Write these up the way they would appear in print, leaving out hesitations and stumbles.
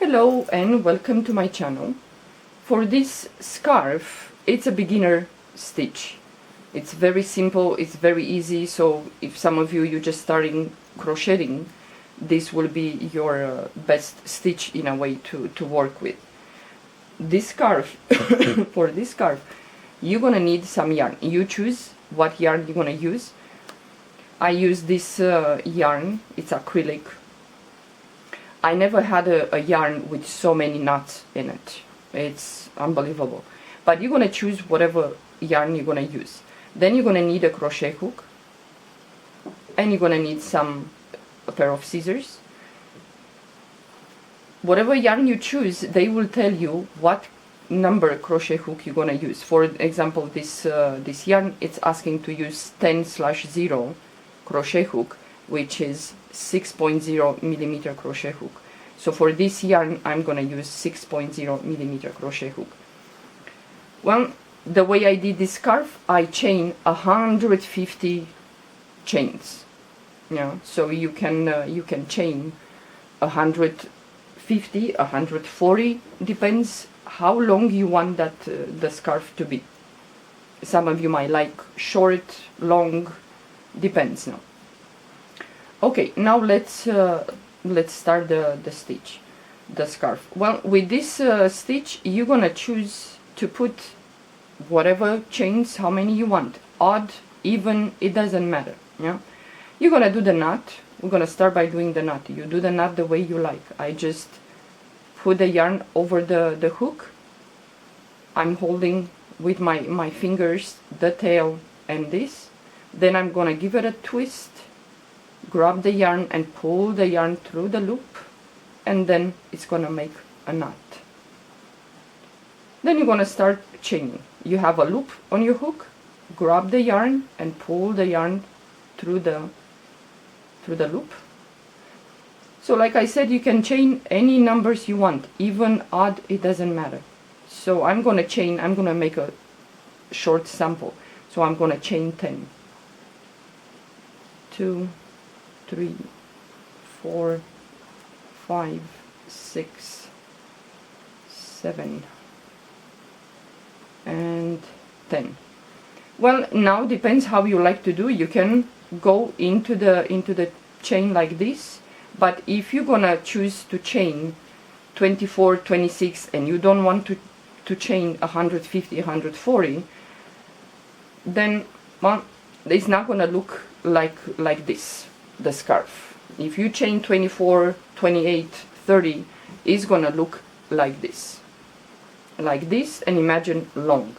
Hello and welcome to my channel. For this scarf, it's a beginner stitch. It's very simple, it's very easy, so if some of you're just starting crocheting, this will be your best stitch in a way to work with. This scarf, for this scarf, you're gonna need some yarn. You choose what yarn you're gonna use. I use this yarn, it's acrylic. I never had a yarn with so many knots in it. It's unbelievable. But you're gonna choose whatever yarn you're gonna use. Then you're gonna need a crochet hook, and you're gonna need a pair of scissors. Whatever yarn you choose, they will tell you what number crochet hook you're gonna use. For example, this yarn, it's asking to use 10/0 crochet hook, which is 6.0 millimeter crochet hook. So for this yarn, I'm gonna use 6.0 millimeter crochet hook. Well, the way I did this scarf, I chain 150 chains. Yeah, so you can chain 150, 140, depends how long you want that the scarf to be. Some of you might like short, long, depends now. Okay, now let's start the stitch, the scarf. Well, with this stitch, you're gonna choose to put whatever chains, how many you want, odd, even, it doesn't matter. Yeah, you're gonna do the knot. We're gonna start by doing the knot. You do the knot the way you like. I just put the yarn over the hook. I'm holding with my fingers the tail and this. Then I'm gonna give it a twist, grab the yarn and pull the yarn through the loop, and then it's gonna make a knot. Then you're gonna start chaining. You have a loop on your hook, grab the yarn and pull the yarn through the loop. So like I said, you can chain any numbers you want, even odd, it doesn't matter. So I'm gonna make a short sample. So I'm gonna chain 10. 2, 3, 4, 5, 6, 7, and 10. Well, now depends how you like to do. You can go into the chain like this, but if you're gonna choose to chain 24, 26, and you don't want to chain 150, 140, then, well, it's not gonna look like this, the scarf. If you chain 24, 28, 30, it's gonna look like this, and imagine long.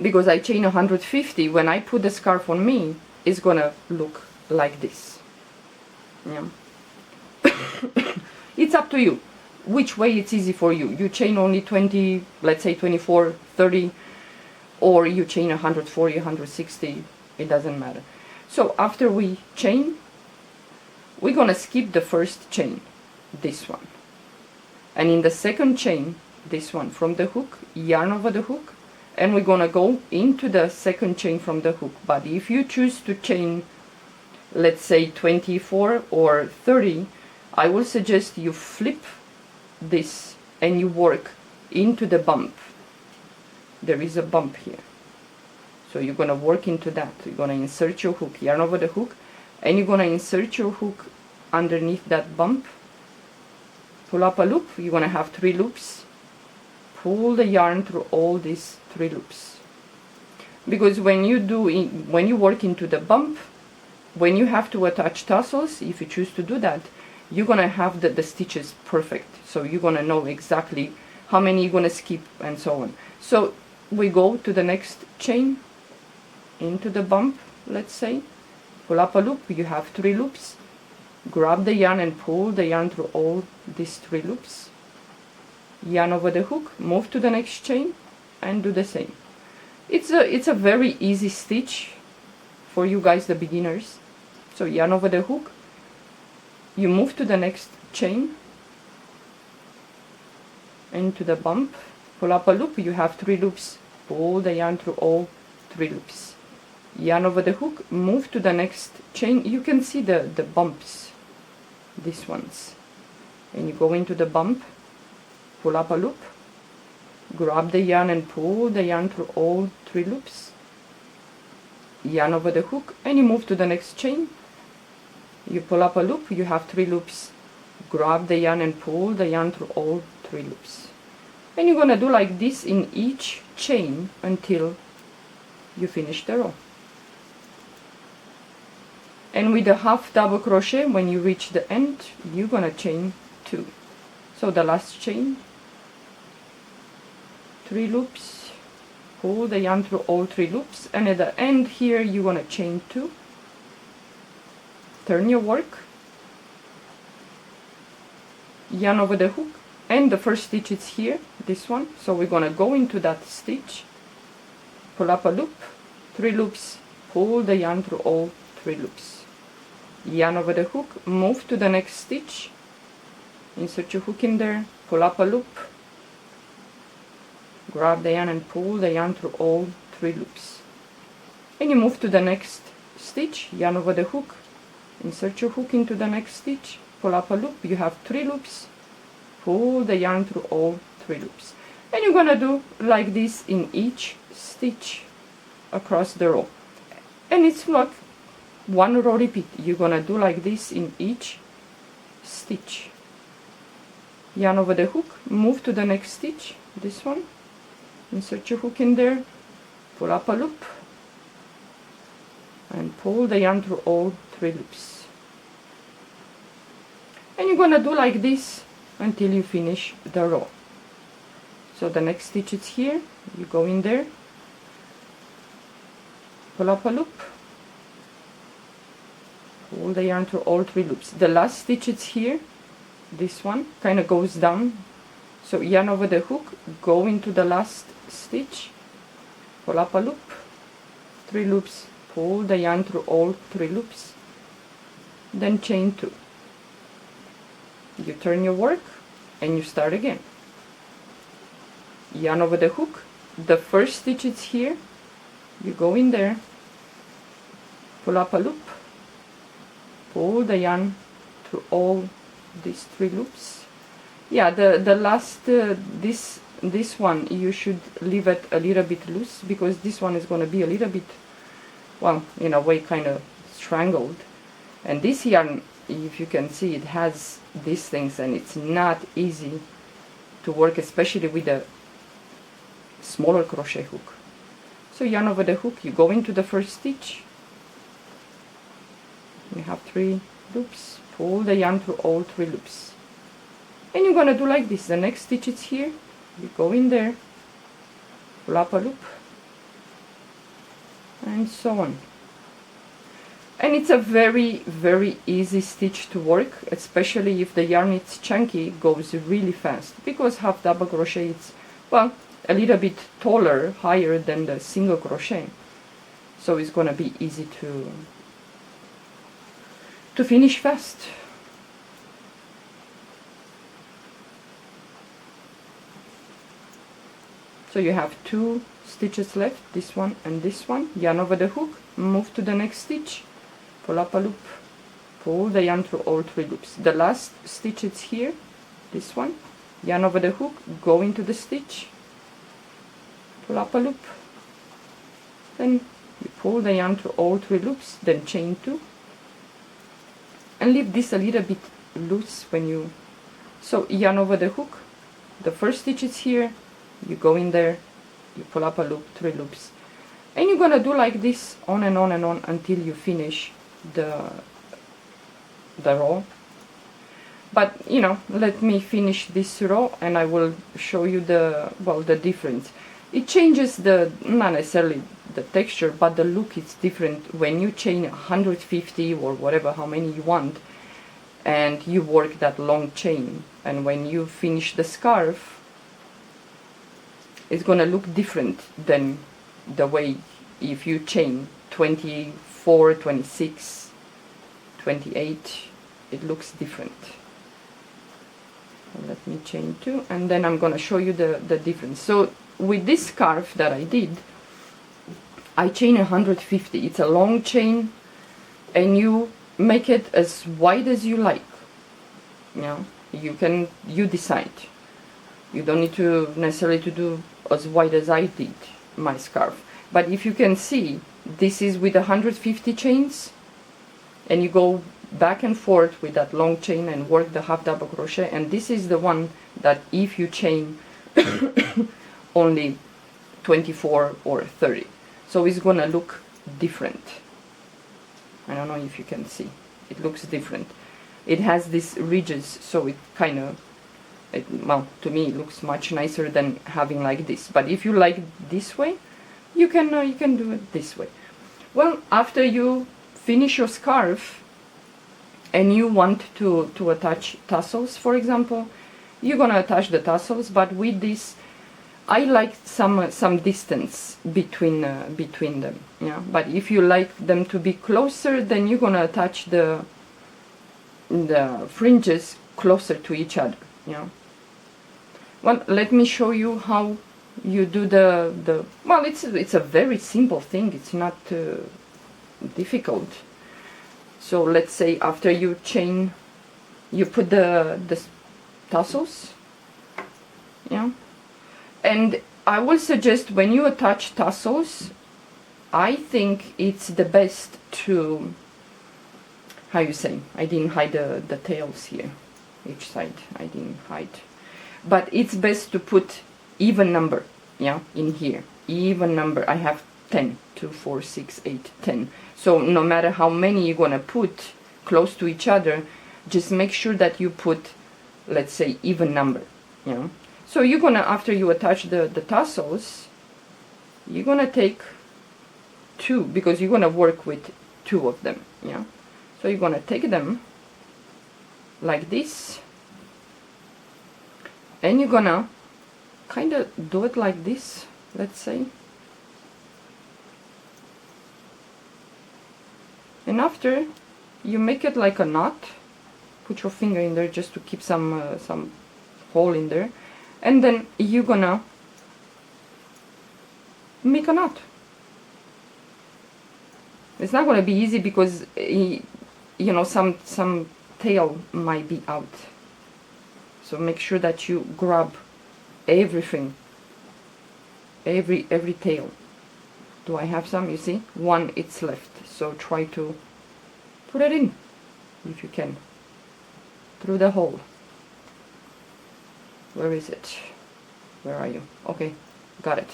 Because I chain 150, when I put the scarf on me, it's gonna look like this. Yeah. It's up to you which way it's easy for you. You chain only 20, let's say 24, 30, or you chain 140, 160, it doesn't matter. So after we chain, we're gonna skip the first chain, this one, and in the second chain, this one from the hook, yarn over the hook, and we're gonna go into the second chain from the hook. But if you choose to chain, let's say 24 or 30, I will suggest you flip this and you work into the bump. There is a bump here, so you're gonna work into that. You're gonna insert your hook, yarn over the hook, and you're gonna insert your hook underneath that bump, pull up a loop. You're gonna have 3 loops, pull the yarn through all these 3 loops, because when you work into the bump, when you have to attach tassels, if you choose to do that, you're gonna have the stitches perfect, so you're gonna know exactly how many you're gonna skip and so on. So we go to the next chain, into the bump, let's say, pull up a loop. You have 3 loops, grab the yarn and pull the yarn through all these 3 loops, yarn over the hook, move to the next chain and do the same. It's a very easy stitch for you guys, the beginners. So yarn over the hook, you move to the next chain, into the bump, pull up a loop. You have 3 loops, pull the yarn through all 3 loops, yarn over the hook, move to the next chain. You can see the bumps, these ones. and you go into the bump, pull up a loop, grab the yarn and pull the yarn through all 3 loops, yarn over the hook, and you move to the next chain. You pull up a loop, you have 3 loops, grab the yarn and pull the yarn through all 3 loops. And you're gonna do like this in each chain until you finish the row. And with the half double crochet, when you reach the end, you're gonna chain 2. So the last chain, 3 loops, pull the yarn through all 3 loops, and at the end here you're gonna chain 2, turn your work, yarn over the hook, and the first stitch is here, this one, so we're gonna go into that stitch, pull up a loop, 3 loops, pull the yarn through all 3 loops, yarn over the hook, move to the next stitch, insert your hook in there, pull up a loop, grab the yarn and pull the yarn through all 3 loops, and you move to the next stitch, yarn over the hook, insert your hook into the next stitch, pull up a loop, you have 3 loops, pull the yarn through all 3 loops, and you're gonna do like this in each stitch across the row, and it's like 1 row repeat. You're gonna do like this in each stitch, yarn over the hook, move to the next stitch, this one, insert your hook in there, pull up a loop, and pull the yarn through all 3 loops, and you're gonna do like this until you finish the row. So the next stitch is here, you go in there, pull up a loop, pull the yarn through all 3 loops. The last stitch is here, this one kind of goes down, so yarn over the hook, go into the last stitch, pull up a loop, 3 loops, pull the yarn through all 3 loops, then chain 2. You turn your work and you start again. Yarn over the hook, the first stitch is here, you go in there, pull up a loop, pull the yarn through all these 3 loops. Yeah, the last this one you should leave it a little bit loose, because this one is going to be a little bit, well, in a way kind of strangled, and this yarn, if you can see, it has these things and it's not easy to work, especially with a smaller crochet hook. So yarn over the hook, you go into the first stitch, you have 3 loops, pull the yarn through all 3 loops, and you're gonna do like this. The next stitch is here, you go in there, pull up a loop, and so on. And it's a very, very easy stitch to work, especially if the yarn is chunky, it goes really fast, because half double crochet is, well, a little bit taller, higher than the single crochet, so it's gonna be easy to finish fast. So you have 2 stitches left, this one and this one, yarn over the hook, move to the next stitch, pull up a loop, pull the yarn through all 3 loops. The last stitch is here, this one, yarn over the hook, go into the stitch, pull up a loop, then you pull the yarn through all 3 loops, then chain 2, and leave this a little bit loose when you, so yarn over the hook, the first stitch is here, you go in there, you pull up a loop, 3 loops, and you're gonna do like this on and on and on until you finish the row. But you know, let me finish this row and I will show you the difference. It changes the, not necessarily the texture, but the look is different when you chain 150 or whatever, how many you want, and you work that long chain, and when you finish the scarf, it's gonna look different than the way if you chain 24, 26, 28, it looks different. Let me chain 2, and then I'm gonna show you the difference. So with this scarf that I did, I chain 150. It's a long chain, and you make it as wide as you like, you know, You decide. You don't need to necessarily to do as wide as I did my scarf. But if you can see, this is with 150 chains, and you go back and forth with that long chain and work the half double crochet, and this is the one that if you chain only 24 or 30, so it's gonna look different. I don't know if you can see, it looks different. It has these ridges, so it kind of, well, to me it looks much nicer than having like this. But if you like this way, you can do it this way. Well, after you finish your scarf and you want to attach tassels, for example, you're gonna attach the tassels, but with this I like some distance between them, yeah. But if you like them to be closer, then you're gonna attach the fringes closer to each other, yeah. Well, let me show you how you do the well, it's a very simple thing, it's not difficult. So let's say after you chain, you put the tassels, yeah. And I will suggest when you attach tassels, I think it's the best to, how you say, I didn't hide the tails here, each side I didn't hide, but it's best to put even number, yeah, in here, even number. I have 10, 2, 4, 6, 8, 10. So no matter how many you're gonna put close to each other, just make sure that you put, let's say, even number, you know. So you're gonna, after you attach the tassels, you're gonna take 2, because you're gonna work with 2 of them, yeah. So you're gonna take them like this, and you're gonna kind of do it like this, let's say. And after you make it like a knot, put your finger in there just to keep some hole in there, and then you're gonna make a knot. It's not gonna be easy because you know some tail might be out, so make sure that you grab everything, every tail. Do I have some? You see, one it's left, so try to put it in if you can through the hole. Where is it? Where are you? Okay, got it.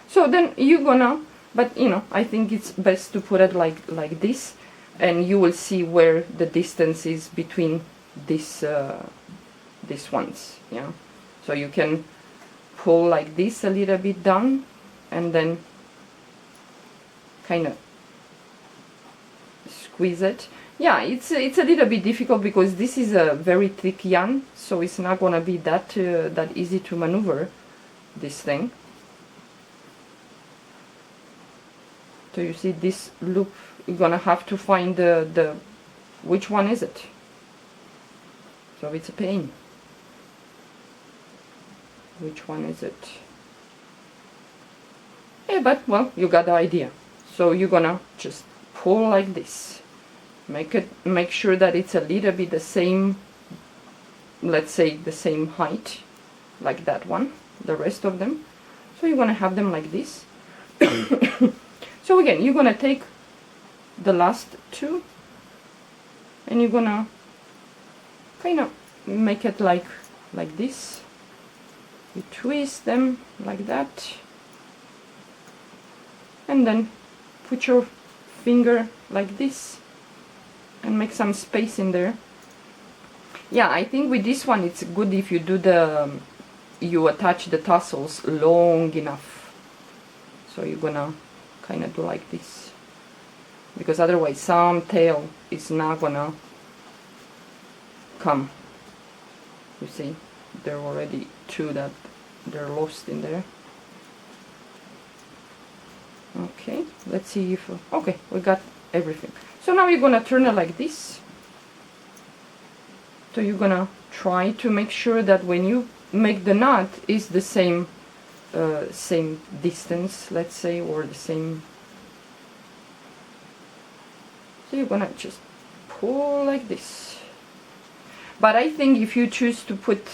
So then you're gonna, but you know, I think it's best to put it like this, and you will see where the distance is between these ones, yeah. So you can pull like this a little bit down, and then kind of squeeze it. Yeah, it's a little bit difficult because this is a very thick yarn, so it's not gonna be that that easy to maneuver this thing. So you see this loop, you're gonna have to find the which one is it. So it's a pain. Which one is it? Yeah, but well, you got the idea. So you're gonna just pull like this. Make sure that it's a little bit the same, let's say the same height like that one, the rest of them. So you're gonna have them like this. So again, you're gonna take the last 2 and you're gonna kind of make it like this. You twist them like that, and then put your finger like this and make some space in there. Yeah, I think with this one it's good if you do you attach the tassels long enough. So you're gonna kind of do like this, because otherwise some tail is not gonna come. You see, there are already 2 that they're lost in there. Okay, let's see if okay, we got everything. So now you're gonna turn it like this. So you're gonna try to make sure that when you make the knot is the same same distance, let's say, or the same. So you're gonna just pull like this. But I think if you choose to put,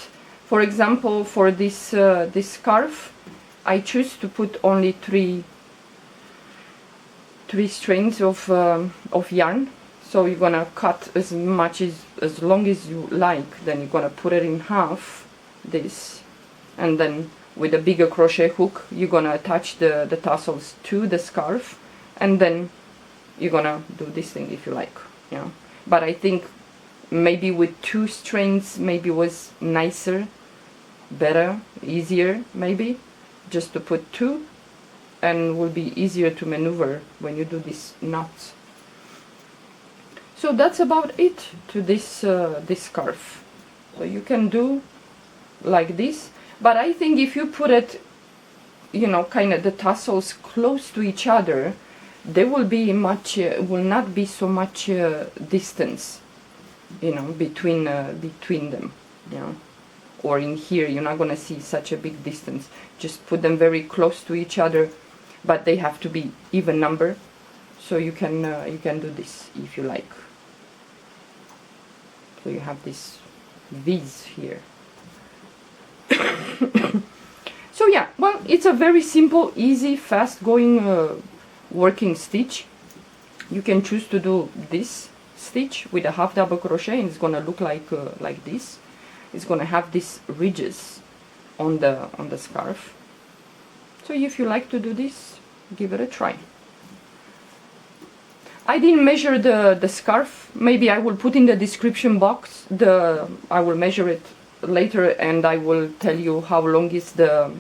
for example, for this this scarf, I choose to put only three strands of yarn. So you're gonna cut as much as long as you like. Then you're gonna put it in half, this, and then with a bigger crochet hook, you're gonna attach the tassels to the scarf, and then you're gonna do this thing if you like. Yeah. But I think maybe with 2 strands maybe was nicer, better, easier maybe, just to put 2, and will be easier to maneuver when you do these knots. So that's about it to this this scarf. So you can do like this, but I think if you put it, you know, kind of the tassels close to each other, there will be much will not be so much distance, you know, between them, you know, or in here you're not gonna see such a big distance. Just put them very close to each other, but they have to be even number, so you can do this if you like. So you have this V's here. So yeah, well, it's a very simple, easy, fast going working stitch. You can choose to do this stitch with a half double crochet, and it's gonna look like this. It's gonna have these ridges on the scarf. So if you like to do this, give it a try. I didn't measure the scarf. Maybe I will put in the description box. I will measure it later, and I will tell you how long is the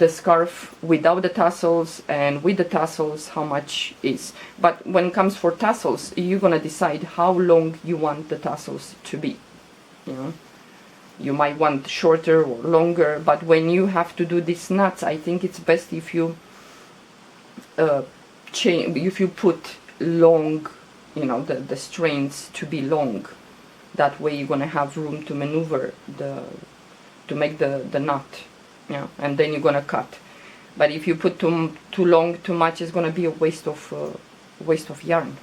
scarf without the tassels, and with the tassels how much is. But when it comes for tassels, you're gonna decide how long you want the tassels to be. You know, you might want shorter or longer, but when you have to do these knots, I think it's best if you put long, you know, the strands to be long. That way you're gonna have room to maneuver to make the knot. Yeah, and then you're gonna cut. But if you put too long, too much, it's gonna be a waste of yarn,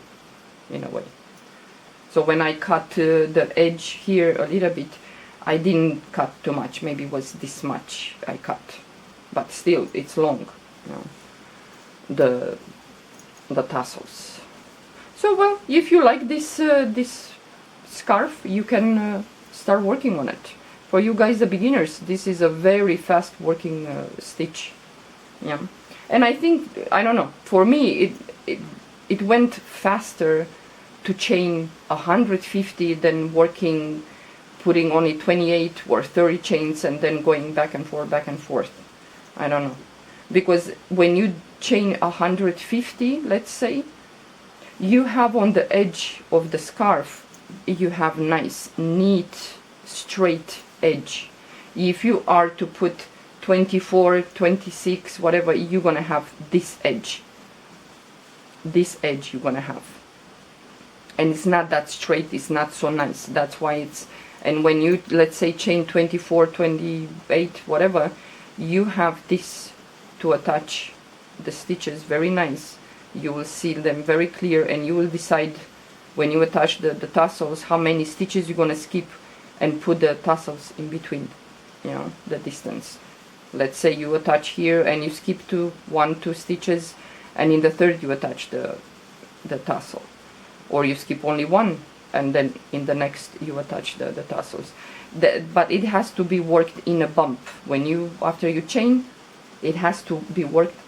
in a way. So when I cut the edge here a little bit, I didn't cut too much. Maybe it was this much I cut, but still it's long, you know, the tassels. So well, if you like this this scarf, you can start working on it. For you guys, the beginners, this is a very fast working stitch. Yeah, and I think, I don't know, for me it went faster to chain 150 than putting only 28 or 30 chains and then going back and forth. I don't know, because when you chain 150, let's say, you have on the edge of the scarf, you have nice, neat, straight edge. If you are to put 24, 26, whatever, you're gonna have this edge. This edge you're gonna have. And it's not that straight, it's not so nice. That's why it's, and when you, let's say, chain 24, 28, whatever, you have this to attach the stitches very nice. You will see them very clear, and you will decide when you attach the tassels how many stitches you're gonna skip and put the tassels in between, you know, the distance. Let's say you attach here and you skip 1, 2 stitches, and in the third you attach the tassel, or you skip only 1 and then in the next you attach the tassels. But it has to be worked in a bump. When you, after you chain, it has to be worked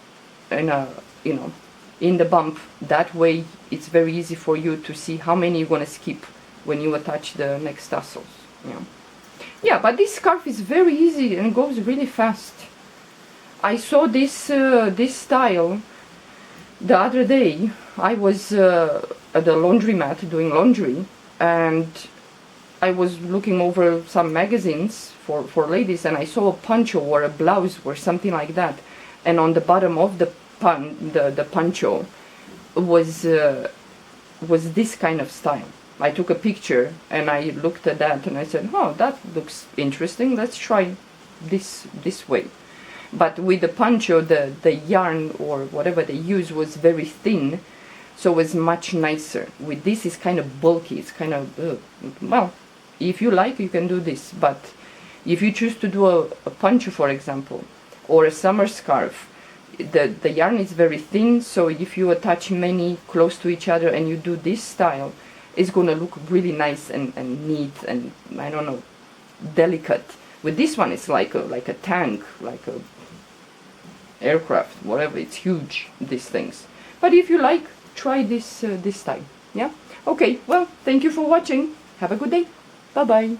in a, you know, in the bump. That way it's very easy for you to see how many you're gonna skip when you attach the next tassels. Yeah. Yeah, but this scarf is very easy and goes really fast. I saw this this style the other day. I was at the laundromat doing laundry, and I was looking over some magazines for ladies, and I saw a poncho or a blouse or something like that, and on the bottom of the poncho was this kind of style. I took a picture and I looked at that and I said, oh, that looks interesting, let's try this way. But with the poncho, the yarn or whatever they use was very thin, so it was much nicer. With this, it's kind of bulky, it's kind of, well, If you like, you can do this, but if you choose to do a poncho, for example, or a summer scarf, the yarn is very thin, so if you attach many close to each other and you do this style, it's gonna look really nice and neat and, I don't know, delicate. With this one, it's like a tank, like a aircraft, whatever. It's huge, these things. But if you like, try this this style. Yeah. Okay. Well, thank you for watching. Have a good day. Bye bye.